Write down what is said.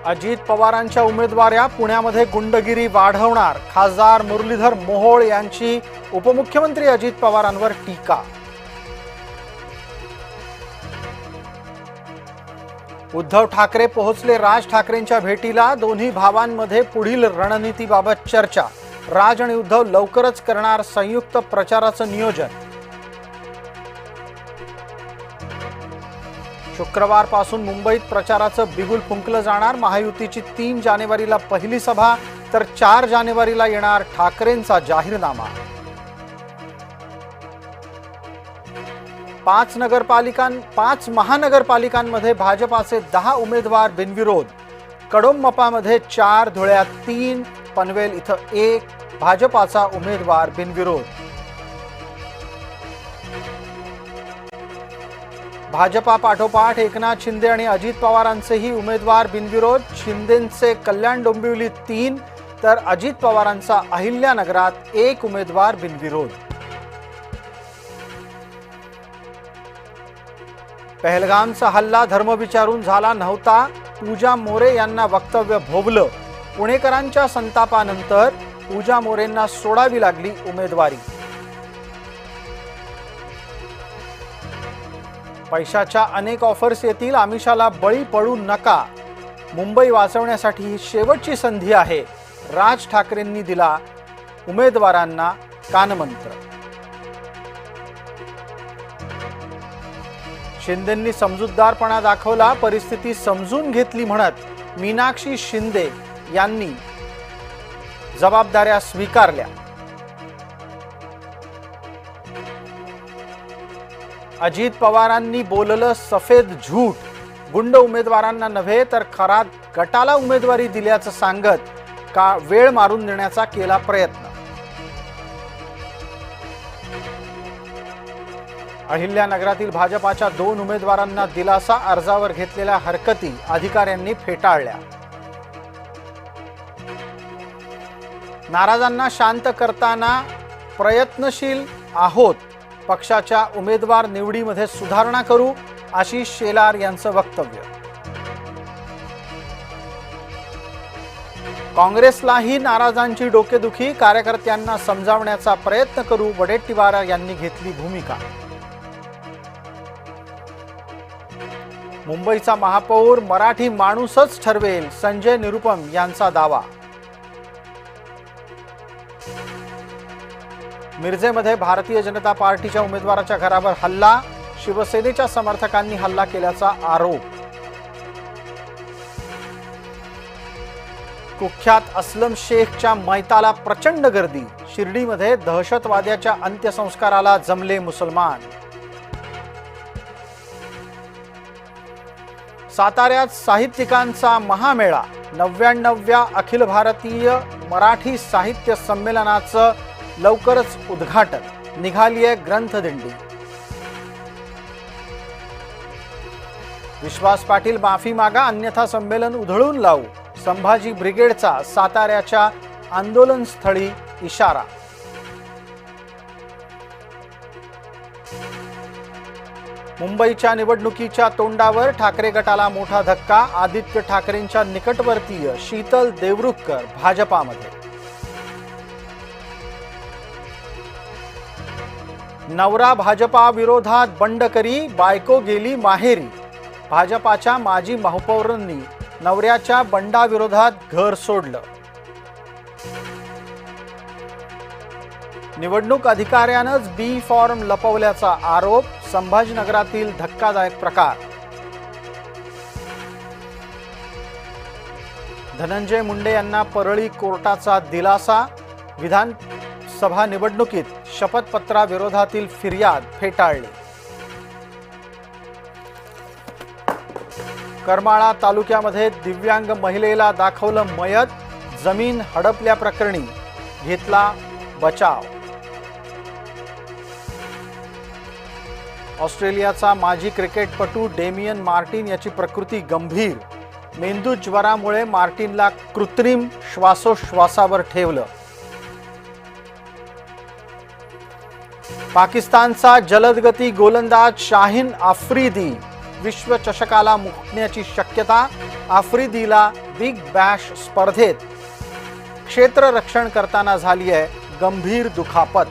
अजित पवारांच्या उमेदवाऱ्या पुण्यामध्ये गुंडगिरी वाढवणार, खासदार मुरलीधर मोहोळ यांची उपमुख्यमंत्री अजित पवारांवर टीका. उद्धव ठाकरे पोहोचले राज ठाकरेंच्या भेटीला, दोन्ही भावांमध्ये पुढील रणनीतीबाबत चर्चा. राज आणि उद्धव लवकरच करणार संयुक्त प्रचाराचं नियोजन. शुक्रवारपासून मुंबईत प्रचाराचं बिगुल फुंकलं जाणार. महायुतीची 3 जानेवारीला पहिली सभा तर 4 जानेवारीला येणार ठाकरेंचा जाहीरनामा. 5 महानगरपालिकांमध्ये भाजपाचे 10 उमेदवार बिनविरोध. कडोमपामध्ये 4, धुळ्यात 3, पनवेल इथं 1 भाजपाचा उमेदवार बिनविरोध. भाजपा पाठोपाठ एकनाथ शिंदे आणि अजित पवारांचेही उमेदवार बिनविरोध. शिंदेंचे कल्याण डोंबिवलीत 3 तर अजित पवारांचा अहिल्यानगरात 1 उमेदवार बिनविरोध. पहलगामचा हल्ला धर्म विचारून झाला नव्हता, पूजा मोरे यांना वक्तव्य भोवलं. पुणेकरांच्या संतापानंतर पूजा मोरेंना सोडावी लागली उमेदवारी. पैशाच्या अनेक ऑफर्स येतील, आमिषाला बळी पडू नका. मुंबई वाचवण्यासाठी ही शेवटची संधी आहे, राज ठाकरेंनी दिला उमेदवारांना कानमंत्र. शिंदेंनी समजूतदारपणा दाखवला, परिस्थिती समजून घेतली म्हणत मीनाक्षी शिंदे यांनी जबाबदाऱ्या स्वीकारल्या. अजित पवारांनी बोललं सफेद झूट, गुंड उमेदवारांना नव्हे तर खरा गटाला उमेदवारी दिल्याचं सांगत का वेळ मारून देण्याचा केला प्रयत्न. अहिल्यानगरातील भाजपाच्या 2 उमेदवारांना दिलासा, अर्जावर घेतलेल्या हरकती अधिकाऱ्यांनी फेटाळल्या. नाराजांना शांत करताना प्रयत्नशील आहोत, पक्षाच्या उमेदवार निवडीमध्ये सुधारणा करू, आशिष शेलार यांचं वक्तव्य. काँग्रेसलाही नाराजांची डोकेदुखी, कार्यकर्त्यांना समजावण्याचा प्रयत्न करू, वडेट्टीवार यांनी घेतली भूमिका. मुंबईचा महापौर मराठी माणूसच ठरवेल, संजय निरुपम यांचा दावा. मिरजेमध्ये भारतीय जनता पार्टीच्या उमेदवाराच्या घरावर हल्ला, शिवसेनेच्या समर्थकांनी हल्ला केल्याचा आरोप. कुख्यात असलम शेखच्या मैताला प्रचंड गर्दी, शिर्डीमध्ये दहशतवाद्याच्या अंत्यसंस्काराला जमले मुसलमान. साताऱ्यात साहित्यिकांचा महामेळा, 99व्या अखिल भारतीय मराठी साहित्य संमेलनाचं लवकरच उद्घाटन, निघालीये ग्रंथदिंडी. विश्वास पाटील माफी मागा अन्यथा संमेलन उधळून लावू, संभाजी ब्रिगेडचा साताऱ्याच्या आंदोलनस्थळी इशारा. मुंबईच्या निवडणुकीच्या तोंडावर ठाकरे गटाला मोठा धक्का, आदित्य ठाकरेंच्या निकटवर्तीय शीतल देवरुखकर भाजपामध्ये. नवरा भाजपा विरोधात बंडकरी, बायको गेली माहेरी. भाजपाच्या माजी महापौरांनी नवऱ्याच्या बंडाविरोधात घर सोडलं. निवडणूक अधिकाऱ्यानंच बी फॉर्म लपवल्याचा आरोप, संभाजीनगरातील धक्कादायक प्रकार. धनंजय मुंडे यांना परळी कोर्टाचा दिलासा, विधानसभा निवडणुकीत शपथपत्राविरोधातील फिर्याद फेटाळली. करमाळा तालुक्यामध्ये दिव्यांग महिलेला दाखवलं मयत, जमीन हडपल्याप्रकरणी घेतला बचाव. ऑस्ट्रेलियाचा माजी क्रिकेटपटू डेमियन मार्टिन याची प्रकृती गंभीर, मेंदूज्वरामुळे मार्टिनला कृत्रिम श्वासोश्वासावर ठेवलं. पाकिस्तानचा जलदगती गोलंदाज शाहीन आफ्रिदी विश्वचषकाला मुकण्याची शक्यता, आफ्रिदीला बिग बॅश स्पर्धेत क्षेत्ररक्षण करताना झाली आहे गंभीर दुखापत.